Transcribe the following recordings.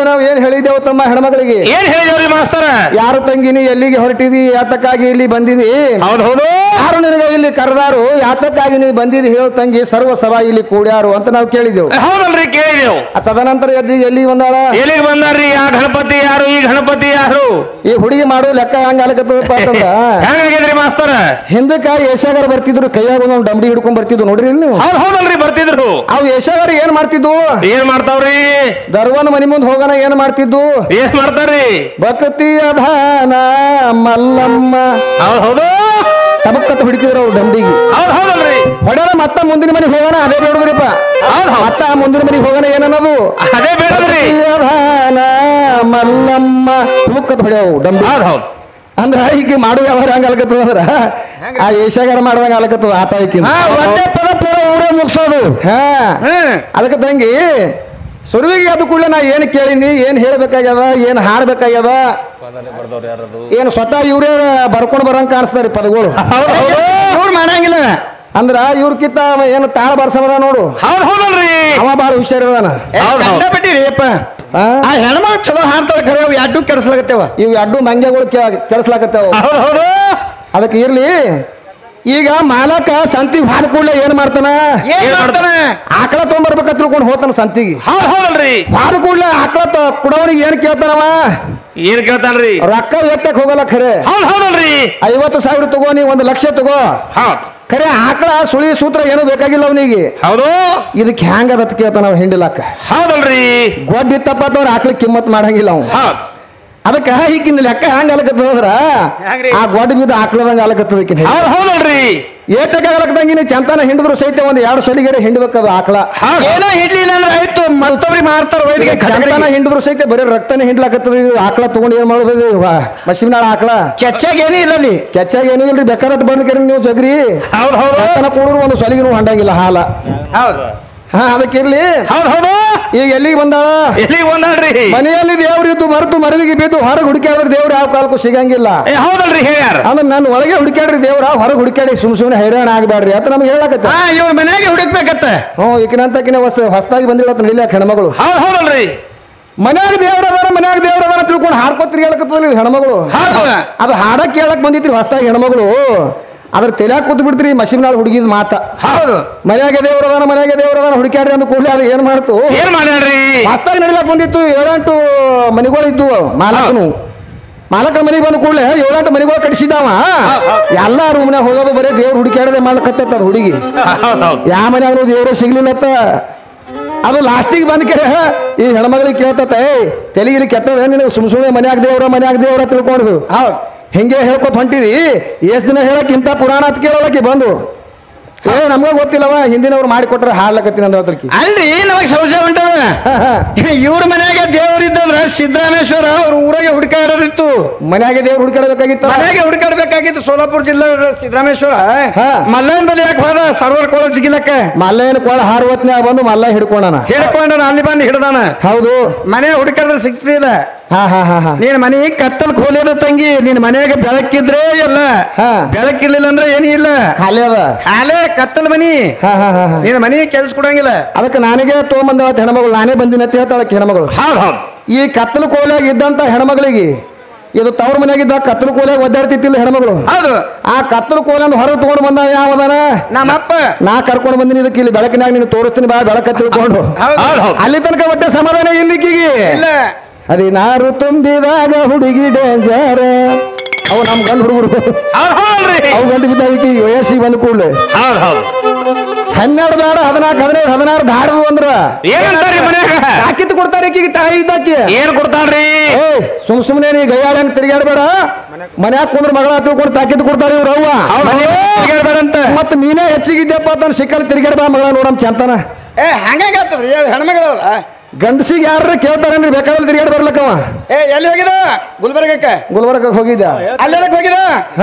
ನಾವು ಏನ್ ಹೇಳಿದೆವು ತಮ್ಮ ಹೆಣ್ಮಗಳಿಗೆ ಏನ್ ಹೇಳಿದವ್ರಿ ಮಾಸ್ತರ ಯಾರು ತಂಗಿನಿ ಎಲ್ಲಿಗೆ ಹೊರಟಿದಿ ಯಾತಕ್ಕಾಗಿ ಇಲ್ಲಿ ಬಂದಿದಿ ಹೌದು ಹೌದು ಯಾರು ನಿನಗೆ ಇಲ್ಲಿ ಕರೆದಾರು ಯಾತಕ್ಕಾಗಿ ನೀವು ಬಂದಿದಿ ಹೇಳು ತಂಗಿ ಸರ್ವ ಸಭಾ ಇಲ್ಲಿ ಕೂಡ್ಯಾರು ಅಂತ ನಾವು ಕೇಳಿದೆವು ಹೌದಲ್ರಿ ಕೇಳಿದೆವು ತದನಂತರ ಎಲ್ಲಿ ಬಂದಾಳ ಎಲ್ಲಿಗೆ ಬಂದಾರ್ರಿ ಆ ಗಣಪತಿ ಯಾರು ಈ ಗಣಪತಿ ಯಾರು ಈ ಹುಡುಗಿ ಮಾಡೋ ಲೆಕ್ಕ ಹಂಗ ಅಲಕತ್ತದಪ್ಪ ಅಂತಂದ ಹೆಂಗಾಗಿದ್ರಿ ಮಾಸ್ತರ ಹಿಂದಕ್ಕ ಯಶಾಗಾರ ಬರ್ತಿದ್ರು ಕೈಯಾಗ ಒಂದೊಂದು ಡಂಬಡಿ ಹಿಡ್ಕೊಂಡ್ ಬರ್ತಿದ್ರು ನೋಡ್ರಿ ನೀವು ಹೌದ್ ಹೌದಲ್ರಿ ಬರ್ತಿದ್ರು ಅವು ಯಶಾಗಾರ ಏನ್ ಮಾಡ್ತಿದ್ವು ಏನ್ ಮಾಡ್ತಾವ್ರಿ ದರ್ವನ ಮನಿ ಮುಂದ್ ಹೋಗೋಣ ಏನ್ ಮಾಡ್ತಿದ್ದು ಏನ್ ಮಾಡ್ತಾರ್ರಿ ಭಕ್ತಿ ಅಧಾನ ಮಲ್ಲಮ್ಮ ಹೌದ್ ಹೌದು ತಬಕ್ಕತ್ತ ಹಿಡಿತಿದ್ರು ಅವ್ರು ಡಂಬಿಗೆ ಹೌದ್ ಹೌದಲ್ರಿ ಹೊಡೆದ ಮತ್ತ ಮುಂದಿನ ಮನೆಗೆ ಹೋಗೋಣ ಅದೇ ಬೇಡದ್ರಿಪ್ಪ ಮತ್ತ ಮುಂದಿನ ಮನೆಗೆ ಹೋಗೋಣ ಏನನ್ನೋದು ಅದೇ ಬೇಡದ್ರಿ ಅಧಾನ ಮಲ್ಲಮ್ಮ ತಬಕ್ಕತ್ತ ಹೊಡೆಯವು ಡಂಬಿ ಹೌದ್ ಹೌದ್ ಅಂದ್ರ ಈಗ ಮಾಡುವ ವ್ಯವಹಾರ ಹಂಗ ಅಲ್ಕತ್ತದ ಅಂದ್ರ ಆ ಏಷ್ಯಾಗಾರ ಮಾಡುವಂಗ ಅಲ್ಕತ್ತದ ಆತ ಈಕಿ ಒಂದೇ ಪದ ಪೂರ ಊರೇ ಮುಗಿಸೋದು ಅದಕ್ಕೆ ತಂಗಿ ಸುರುವಿಗೆ ಅದು ಕೂಡ ನಾ ಏನ್ ಕೇಳಿನಿ ಏನ್ ಹೇಳ್ಬೇಕಾಗ್ಯದ ಏನ್ ಹಾಡ್ಬೇಕಾಗ್ಯದ ಏನ್ ಸ್ವತಃ ಇವ್ರೇ ಬರ್ಕೊಂಡ್ ಬರಂಗ ಕಾಣಿಸ್ತಾರಿ ಪದಗಳು ಇವ್ರು ಮಾಡಂಗಿಲ್ಲ ಅಂದ್ರ ಇವ್ರಕಿತ್ತ ಏನು ತಾಳ ಬರ್ಸಮದ ನೋಡು ಹೌದ್ ಹೌದಲ್ರಿ ಅವ ಬಾಳ ಹುಷಾರಿದಾನ ಆ ಹೆಣ್ಮಕ್ಳು ಚಲೋ ಹಾಡ್ತಾರ ಖರೆ ಅವು ಎಡ್ಡು ಕೆಡಿಸ್ಲಾಗತ್ತೇವ ಇವ್ ಅಡ್ಡು ಮಂಗ್ಯಗಳು ಕೆಡಿಸ್ಲಾಕತ್ತೇವ ಹೌದ್ ಹೌದು ಅದಕ್ಕೆ ಇರ್ಲಿ ಈಗ ಮಾಲಕ ಸಂತಿಗೆ ಹಾಲು ಕೂಡಲೇ ಏನ್ ಮಾಡ್ತಾನ ಆಕಳ ತೊಗೊಂಬರ್ಬೇಕ ತಿಳ್ಕೊಂಡು ಹೋಗ್ತಾನ ಸಂತಿಗೆ ಹೌದ್ ಹೌದಲ್ರಿ ಹಾಲು ಕೂಡಲೇ ಆಕಳ ಕುಡವನಿಗೆ ಏನ್ ಕೇಳ್ತಾನವ ಏನ್ ಕೇಳ್ತಾನ್ರಿ ರೊಕ್ಕ ಎತ್ತಕ್ ಹೋಗಲ್ಲ ಖರೆ ಹೌದ್ ಹೌದಲ್ರಿ 50,000 ತಗೋ ನೀ 1 ಲಕ್ಷ ತಗೋ ಹೌದ್ ಖರೆ ಆಕಳ ಸುಳಿ ಸೂತ್ರ ಏನು ಬೇಕಾಗಿಲ್ಲ ಅವನಿಗೆ ಹೌದು ಇದಕ್ಕೆ ಹೆಂಗದತ್ ಕೇಳ್ತಾನ ಅವ ಹಿಂಡಿಲಾಕ ಹೌದಲ್ರಿ ಗೊಡ್ಡಿತ್ತಪ್ಪತ್ತವ್ರ ಆಕಳ ಕಿಮ್ಮತ್ ಮಾಡಂಗಿಲ್ಲ ಅವ ಹೌದ್ ಅದಕ್ಕ ಈಗಿನ ಲೆಕ್ಕ ಹೆಂಗ ಅಲಕತ್ತದ ಅಂದ್ರ ಆ ಗೊಡ್ಡ ಬಿದ್ದು ಆಕಳದಂಗ ಅಲಕತ್ತದ ಹೌದ್ ಹೌದಲ್ರಿ ಏಟಕ್ಕೆ ಅಲಕದಂಗಿನ ಚಂತನ ಹಿಂಡಿದ್ರು ಸಹಿತ ಒಂದ್ 2 ಸಲಿಗೆರೆ ಹಿಂಡ್ಬೇಕದು ಆಕಳ ಏನೋ ಹಿಡ್ಲಿಲ್ಲ ಅಂದ್ರೆ ಆಯ್ತು ಮತ್ತೊಬ್ರಿಗೆ ಮಾಡ್ತಾರ ವೈದ್ಯ ಚಂತನ ಹಿಂಡಿದ್ರು ಸಹಿತ ಬರೀ ರಕ್ತನೇ ಹಿಂಡ್ಲಾಕತ್ತದ ಇದು ಆಕಳ ತಗೊಂಡು ಏನ್ ಮಾಡೋದು ಮಸಿನಾಳ ಆಕಳ ಕೆಚ್ಚಾಗ ಏನೂ ಇಲ್ಲ ಅಲ್ಲಿ ಕೆಚ್ಚಾಗ ಏನೂ ಇಲ್ರಿ ಬೇಕಾರಟ್ ಬಂದ್ಕರಿ ನೀವು ಜಗ್ರಿ ಹೌದ್ ಹೌದು ರಕ್ತನ ಕೂಡ್ರು ಒಂದು ಸಲಿಗೆನೂ ಹಂಡಂಗಿಲ್ಲ ಹಾಲ ಹೌದ್ ಅದಕ್ಕಿರ್ಲಿ ಹೌದ್ ಹೌದು ಈಗ ಎಲ್ಲಿಗೆ ಬಂದಾಳ ಎಲ್ಲಿಗೆ ಬಂದಾಳ್ರಿ ಮನೆಯಲ್ಲಿ ದೇವ್ರಿದ್ದು ಮರೆತು ಮರವಿಗೆ ಬಿದ್ದು ಹೊರಗೆ ಹುಡುಕ್ಯಾಡ್ರಿ ದೇವ್ರು ಯಾವ ಕಾಲಕ್ಕೂ ಸಿಗಂಗಿಲ್ಲ ಹೌದಲ್ರಿ ಹೇಳ್ಯಾರ ಅಂದ್ರೆ ನಾನು ಒಳಗೆ ಹುಡುಕ್ಯಾಡ್ರಿ ದೇವ್ರ ಹೊರಗೆ ಹುಡುಕ್ಯಾಡಿ ಸುಮ್ನೆ ಹೈರಾಣ ಆಗ್ಬೇಡ್ರಿ ಅಂತ ನಮ್ಗೆ ಹೇಳಕತ್ತ ಇವ್ರ ಮನೆಯಾಗೆ ಹುಡುಕ್ಬೇಕತ್ತ ಈಕಿನಂತಕಿನ ಹೊಸದಾಗಿ ಬಂದಿರತ್ತ ನಿಲ್ಲ ಹೆಣ್ಮಗಳು ಹೌದ್ ಹೌದಲ್ರಿ ಮನ್ಯಾಗ ದೇವ್ರದಾರ ತಿಳ್ಕೊಂಡು ಹಾಡ್ಕೊತ್ರಿ ಹೇಳಕತ್ತದ ಹೆಣ್ಮಗಳು ಅದು ಹಾಡಕ್ ಕೇಳಕ್ ಬಂದಿತ್ರಿ ಹೊಸದಾಗಿ ಹೆಣ್ಮಗಳು ಅದ್ರ ತೆಲ್ಯಾಗ ಕೂತ್ ಬಿಡ್ತೀರಿ ಮಸೀಬ್ನಾಳ್ ಹುಡುಗಿದ ಮಾತ ಹೌದು ಮನ್ಯಾಗ ದೇವ್ರದಾನ ಹುಡುಕ್ಯಾಡ್ರಿ ಅಂದ ಕೂಡಲೇ ಅದು ಏನ್ ಮಾಡ್ತು ಏನ್ ಮಾಡ್ಯಾಡ್ರಿ ಹೊಸದಾಗಿ ನಡಿಲಾಕ್ ಬಂದಿತ್ತು 7-8 ಮನೆಗಳು ಇದ್ದು ಮಾಲಕನು ಮಾಲಕ ಮನೆಗೆ ಬಂದ ಕೂಡಲೇ 7-8 ಮನೆಗಳು ಕಟ್ಟಿಸಿದಾವ ಎಲ್ಲ ರೂಮ್ನಾಗ ಹೋಗೋದು ಬರೀ ದೇವ್ರ ಹುಡುಕ್ಯಾಡದೆ ಮಾಡ್ಲಕತ್ತ ಅದು ಹುಡುಗಿ ಯಾವ ಮನ್ಯಾಗ ದೇವ್ರ ಸಿಗ್ಲಿಲ್ಲತ್ತ ಅದು ಲಾಸ್ಟಿಗೆ ಬಂದ ಕೆರೆ ಈ ಹೆಣ್ಮಗಳಿಗೆ ಕೇಳ್ತತ್ತ ತೆಲಿಗಿಲಿ ಕೆಟ್ಟದ ನೀನು ಸುಮ್ನೆ ಮನ್ಯಾಗ ದೇವ್ರ ತಿಳ್ಕೊಂಡು ಹಿಂಗೆ ಹೇಳ್ಕೊತ ಹೊಂಟಿದಿ ಎಷ್ಟ್ ದಿನ ಹೇಳಕ್ ಇಂಥ ಪುರಾಣ ಅಂತ ಕೇಳೋಳಕ್ಕೆ ಬಂದು ನಮ್ಗ ಗೊತ್ತಿಲ್ಲವ ಹಿಂದಿನವ್ರು ಮಾಡಿಕೊಟ್ರೆ ಹಾಡ್ಲಕತ್ತೀನಿ ಅಂದ್ರೆ ಅದ್ರಕಿ ಅಲ್ರಿ ನಮಗ್ ಸಂಶಯ ಉಂಟವ ಇವ್ರ ಮನ್ಯಾಗ ದೇವ್ರಿದ್ದಂದ್ರ ಸಿದ್ದರಾಮೇಶ್ವರ ಅವ್ರ ಊರಾಗೆ ಹುಡುಕಾಡೋದಿತ್ತು ಮನ್ಯಾಗ ದೇವ್ರು ಹುಡುಕಾಡಬೇಕಾಗಿತ್ತು ಮನ್ಯಾಗೆ ಹುಡುಕಾಡ್ಬೇಕಾಗಿತ್ತು ಸೋಲಾಪುರ ಜಿಲ್ಲಾ ಸಿದ್ದರಾಮೇಶ್ವರ ಮಲ್ಲಯ್ಯನ ಬದಿ ಯಾಕೆ ಹೋದ ಸರ್ವರ್ ಕೋಳ ಸಿಗಿಲಕ್ಕ ಮಲ್ಲಯ್ಯನ ಕೋಳ ಹಾರುವತ್ನ್ಯಾಗ ಬಂದು ಮಲ್ಲ ಹಿಡ್ಕೊಂಡನ ಅಲ್ಲಿ ಬಂದು ಹಿಡ್ದಾನ ಹೌದು ಮನೆ ಹುಡುಕಾಡ್ರೆ ಸಿಗ್ತಿಲ್ಲ ನೀನ್ ಮನೆ ಕತ್ತಲ್ ಖೋಲಿಯದ ತಂಗಿ ನಿನ್ ಮನೆಯಾಗ ಬೆಳಕಿದ್ರೆ ಎಲ್ಲ ಬೆಳಕಿರ್ಲಿಲ್ಲ ಅಂದ್ರೆ ಏನಿಲ್ಲ ಖಾಲಿ ಕತ್ತಲ್ ಮನಿ ನೀನ್ ಮನಿ ಕೆಲ್ಸ ಕೊಡಂಗಿಲ್ಲ ಅದಕ್ಕೆ ನನಗೆ ತೊಗೊಂಬಂದ ಹೆಣ್ಮಗಳು ನಾನೇ ಬಂದಿನ ಅಂತ ಹೇಳ್ತಾಳಕ್ಕೆ ಹೆಣ್ಮಗಳು ಈ ಕತ್ತಲು ಕೋಲಾಗ ಇದ್ದಂತ ಹೆಣ್ಮಗಳಿಗೆ ಇದು ತವ್ರ ಮನೆಯಾಗಿದ್ದ ಕತ್ತಲು ಕೋಲಾಗ ಒದ್ದಾಡ್ತಿತ್ತಿಲ್ಲ ಹೆಣ್ಮಗಳು ಹೌದು ಆ ಕತ್ತಲು ಕೋಲನ್ನು ಹೊರಗೆ ತಗೊಂಡು ಬಂದ ಯಾವದಾನ ನಮ್ಮಪ್ಪ ನಾ ಕರ್ಕೊಂಡು ಬಂದಿನಿ ಇದಕ್ಕೆ ಇಲ್ಲಿ ಬೆಳಕಿನಾಗ ನೀನು ತೋರಿಸ್ತೀನಿ ಬಾ ಬೆಳಕ ತಿಳ್ಕೊಂಡು ಅಲ್ಲಿ ತನಕ ಒಟ್ಟೆ ಸಮಾಧಾನ ಇಲ್ಲಿಕ್ಕಿಗೆ ಅದೇ ನಾರು ತುಂಬಿದಾಗ ಹುಡುಗಿ ಡೇಂಜರ್ ಅವು ನಮ್ ಗಂಡು ಹುಡುಗರು ಅವು ಗಂಡು ಬಿದ್ದಾಗಿ ವಯಸ್ಸಿಗೆ ಬಂದ ಕೂಡಲೇ 12 ಬೇಡ 14 15 16 ದಾಡದು ಅಂದ್ರ ತಾಕಿತ್ ಕೊಡ್ತಾರೆ ಈಕಿಗೆ ತಾಯಿ ಇದ್ದಾಕಿ ಏನ್ ಕೊಡ್ತಾಳ್ರಿ ಸುಮ್ನೆ ನೀ ಗೈಯಾಳ ಹೆಂಗ್ ತಿರ್ಗಾಡ್ಬೇಡ ಮನ್ಯಾಗ ಕುಂದ್ರ ಮಗಳ ತಿಳ್ಕೊಂಡು ತಾಕಿತ್ ಕೊಡ್ತಾರೆ ಇವ್ರು ಅವ್ವ ತಿರ್ಗಾಡ್ಬೇಡ ಅಂತ ಮತ್ ನೀನೇ ಹೆಚ್ಚಿಗಿದ್ದಪ್ಪ ಅಂತ ಸಿಕ್ಕಲ್ಲಿ ತಿರ್ಗಾಡ್ಬಾ ಮಗಳ ನೋಡಮ್ ಚಂತನ ಹಂಗಾಗ್ತದ್ರಿ ಹೆಣ್ಮಗಳ ಗಂಡಸಿಗೆ ಯಾರ ಕೇಳ್ತಾರೇನ್ರಿ ಬೇಕಾದ್ರೆ ತಿರ್ಗಾಡಿ ಬರ್ಲಕ್ಕವ ಎಲ್ಲಿ ಹೋಗಿದ ಗುಲ್ಬರ್ಗಕ್ಕೆ ಹೋಗಿದ್ದ ಅಲ್ಲೆಲ್ಲಕ್ ಹೋಗಿದ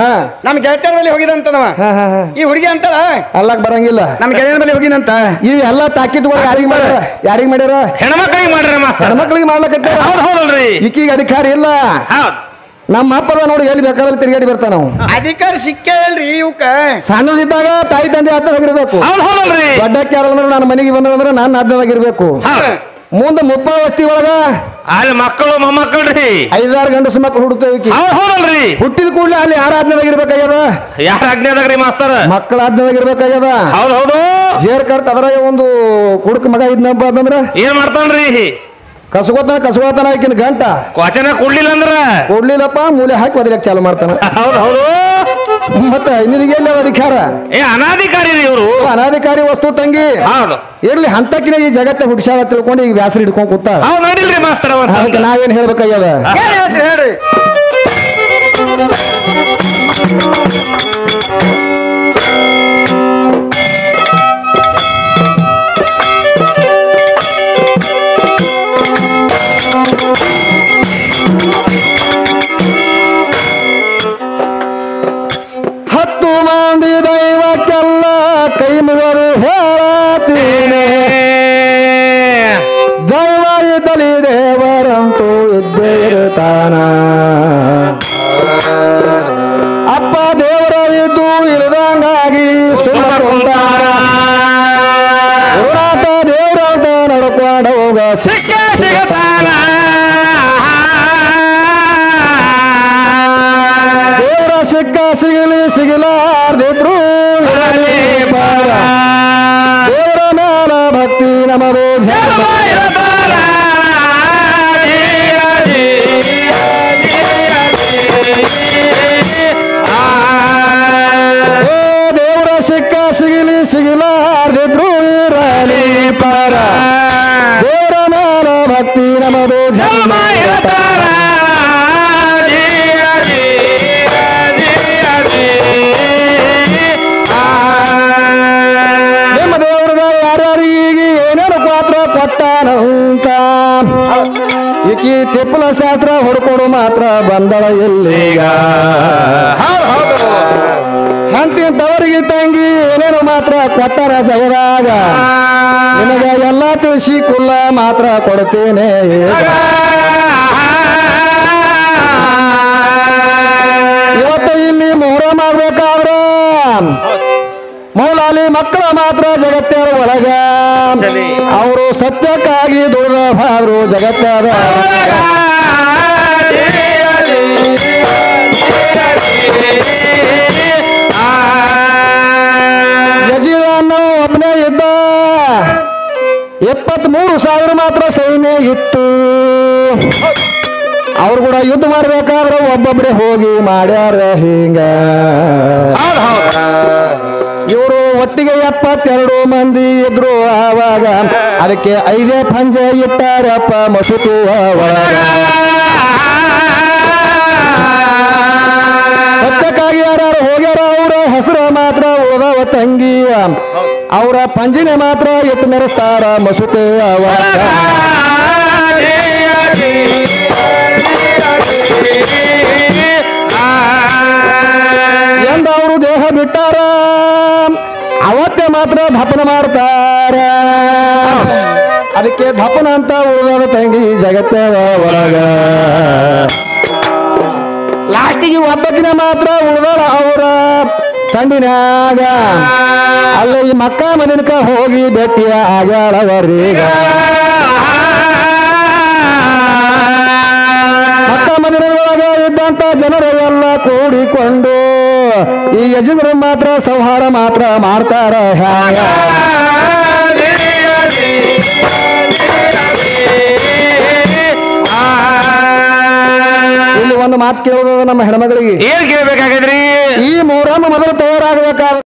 ನಮ್ ಗೆಳತಿಯರ ಬಳಿ ಹೋಗಿದಂತನವ ಈ ಹುಡುಗಿ ಅಂತ ಅಲ್ಲಕ್ ಬರಂಗಿಲ್ಲ ನಮ್ ಗೆಳೆಯರ ಬಳಿ ಹೋಗಿನಂತ ಇವ್ ಎಲ್ಲಾ ತಾಕಿದ್ಗಳು ಯಾರಿಗ್ ಮಾಡ್ಯಾರ ಹೆಣ್ಮಕ್ಳಿಗೆ ಮಾಡ್ಯಾರ ಹೆಣ್ಮಕ್ಳಿಗೆ ಮಾಡ್ಲಕತ್ತ ಹೌದಲ್ರಿ ಈಕಿಗೆ ಅಧಿಕಾರ ಇಲ್ಲ ನಮ್ಮ ಅಪ್ಪದ ನೋಡಿ ಎಲ್ಲಿ ಬೇಕಾದ್ರೆ ತಿರ್ಗಾಡಿ ಬರ್ತಾನ ನಾವು ಅಧಿಕಾರ ಸಿಕ್ಕೇ ಇಲ್ರಿ ಇವಕ್ಕ ಸಣ್ಣದಿದ್ದಾಗ ತಾಯಿ ತಂದೆ ಹತ್ತದಾಗಿರ್ಬೇಕು ಹೌದಲ್ರಿ ದೊಡ್ಡಕ್ಕೆ ಯಾರಂದ್ರೆ ನನ್ನ ಮನೆಗೆ ಬಂದ್ರೆ ನಾನು ಹದ್ದದಾಗಿರ್ಬೇಕು ಮುಂದೆ ಮುಪ್ಪಾವಸ್ತಿ ಒಳಗ ಅಲ್ಲಿ ಮಕ್ಕಳು ಮೊಮ್ಮಕ್ಕಳ್ರಿ 5-6 ಗಂಡಸು ಮಕ್ಕಳು ಹುಡುಕ್ತೇವಿ ಹೌದಲ್ರಿ ಹುಟ್ಟಿದ ಕೂಡಲೇ ಅಲ್ಲಿ ಯಾರ ಆಜ್ಞಾದಾಗಿರ್ಬೇಕಾಗ್ಯದ ಯಾರ ಆಜ್ಞಾದಾಗ್ರಿ ಮಾಸ್ತರ್ ಮಕ್ಕಳ ಆಜ್ಞಾದಾಗಿರ್ಬೇಕಾಗ್ಯದ ಹೌದು ಜೇರ್ ಕರ್ತ ಅದ್ರಾಗ ಒಂದು ಕುಡುಕ ಮಗ ಇದ್ನಪ್ಪ ಅಂತಂದ್ರ ಏನ್ ಮಾಡ್ತಾನ್ರಿ ಕಸಗೋತನ ಆಕಿನ ಗಂಟ ವಚನ ಕೊಡ್ಲಿಲ್ಲ ಅಂದ್ರ ಕೊಡ್ಲಿಲ್ಲಪ್ಪ ಮೂಲೆ ಹಾಕಿ ಬದಲಕ್ಕೆ ಚಾಲು ಮಾಡ್ತಾನ ಹೌದು ಮತ್ತೆ ನಿನಗೆಲ್ಲ ಅಧಿಕಾರ ಅನಾಧಿಕಾರಿ ರೀ ಇವರು ಅನಾಧಿಕಾರಿ ವಸ್ತು ತಂಗಿ ಹೌದು ಇರ್ಲಿ ಹಂತಕಿನ ಈ ಜಗತ್ತ ಹುಡ್ಸಾವ ತಿಳ್ಕೊಂಡು ಈಗ ವ್ಯಾಸರು ಹಿಡ್ಕೊಂಡ್ ಕೂತ ಹೌದು ನೋಡಿಲ್ರಿ ಮಾಸ್ತರ್ ಅದಕ್ಕೆ ನಾವೇನ್ ಹೇಳ್ಬೇಕಾಗ್ಯದ ಹೇಳ್ರಿ ಕೈ ಮುಗರು ಹೇಳತೀನಿ ದೈವ ಇದ್ದಲಿ ದೇವರಂತೂ ಇದ್ದೇ ಇರ್ತಾನ ಅಪ್ಪ ದೇವರ ಇದ್ದು ಇಲ್ಲದಂಗಾಗಿ ಸುಮ್ಮನೆ ಹೋರಾಟ ದೇವರಂತ ನಡ್ಕೊಂಡು ಹೋಗ ಸಿಗತಾನ ದೇವರ ಸಿಗಲಿ ಸಿಗಲಾರ್ದಿದ್ರು ದೇವರ ಮೇಲ ಭಕ್ತಿ ನಮದು ದೇವರ ಸಿಗಲಾರ್ದಿದ್ರು ಇರಲಿ ಪರ ದೇವರ ಮೇಲ ಭಕ್ತಿ ನಮದು ನಿಮ್ಮ ದೇವ್ರದ ಯಾರ್ಯಾರಿಗೆ ಏನೇನು ಪಾತ್ರ ಕೊಟ್ಟಾನಂತ ಈಕಿ ತಿಪ್ಪಲ ಶಾಸ್ತ್ರ ಹೊಡ್ಕೊಂಡು ಮಾತ್ರ ಬಂದಳ ಎಲ್ಲಿಗ ಅಂತಿಂತವರಿಗೆ ತಂಗಿ ಏನೇನು ಮಾತ್ರ ಕೊಟ್ಟರ ಜಗದಾಗ ನಿನಗ ಎಲ್ಲ ತಿಳಿಸಿ ಕುಲ್ಲ ಮಾತ್ರ ಕೊಡ್ತೇನೆ ಇವತ್ತು ಇಲ್ಲಿ ಮೊಹರ ಮಾಡ್ಬೇಕಾದ್ರ ಮೌಲಾಲಿ ಮಕ್ಕಳ ಮಾತ್ರ ಜಗತ್ತರ ಒಳಗ ಅವರು ಸತ್ಯಕ್ಕಾಗಿ ದುಡಿದವರು ಜಗತ್ತರ ಯಜಮಾನ ಒಬ್ಬನೇ ಇದ್ದ 23,000 ಮಾತ್ರ ಸೈನ್ಯ ಇತ್ತು ಅವ್ರು ಕೂಡ ಯುದ್ಧ ಮಾಡ್ಬೇಕಾದ್ರೆ ಒಬ್ಬೊಬ್ರೆ ಹೋಗಿ ಮಾಡ್ಯಾರ ಹಿಂಗ ಇವರು ಒಟ್ಟಿಗೆ 72 ಮಂದಿ ಇದ್ರು ಆವಾಗ ಅದಕ್ಕೆ 5 ಪಂಜ ಇಟ್ಟಾರಪ್ಪ ಮಸೂತಿ ಒಳಗ ಸತ್ಯಕ್ಕಾಗಿ ಯಾರು ಹೋಗ್ಯಾರ ಅವರ ಹೆಸರು ಮಾತ್ರ ಉಳಿದವ ತಂಗಿ ಅವರ ಪಂಜಿನ ಮಾತ್ರ ಇಟ್ಟು ಮೆರೆಸ್ತಾರ ಮಸೂತಿ ಒಳಗ ಎಂದ ಅವರು ದೇಹ ಬಿಟ್ಟಾರ ಅವತ್ತೇ ಮಾತ್ರ ದಪನ ಮಾಡ್ತಾರ ಅದಕ್ಕೆ ದಪನ ಅಂತ ಉಳಿದ ತಂಗಿ ಜಗತ್ತವ ಒಳಗ ಲಾಸ್ಟಿಗೆ ಒಬ್ಬಕಿನ ಮಾತ್ರ ಉಳಿದಾಳ ಅವರ ತಂಡಿನಾಗ ಅಲ್ಲ ಈ ಮಕ್ಕ ಮನಿನ್ಕ ಹೋಗಿ ಭೇಟಿಯ ಆಗ್ಯಾಳವರೀಗ ಮಕ್ಕ ಮದಿನೊಳಗ ಇದ್ದಂತ ಜನರೆಲ್ಲ ಕೂಡಿಕೊಂಡು ಈ ಯಜಮಾನ ಮಾತ್ರ ಸಂಹಾರ ಮಾತ್ರ ಮಾಡ್ತಾರ ಹ್ಯಾಂಗ ಇಲ್ಲಿ ಒಂದು ಮಾತು ಕೇಳೋದು ನಮ್ಮ ಹೆಣ್ಮಗಳಿಗೆ ಏನ್ ಕೇಳ್ಬೇಕಾಗಿದ್ರಿ ಈ ಮೊಹರಂ ಮೊದಲು ತಯಾರಾಗಬೇಕಾದ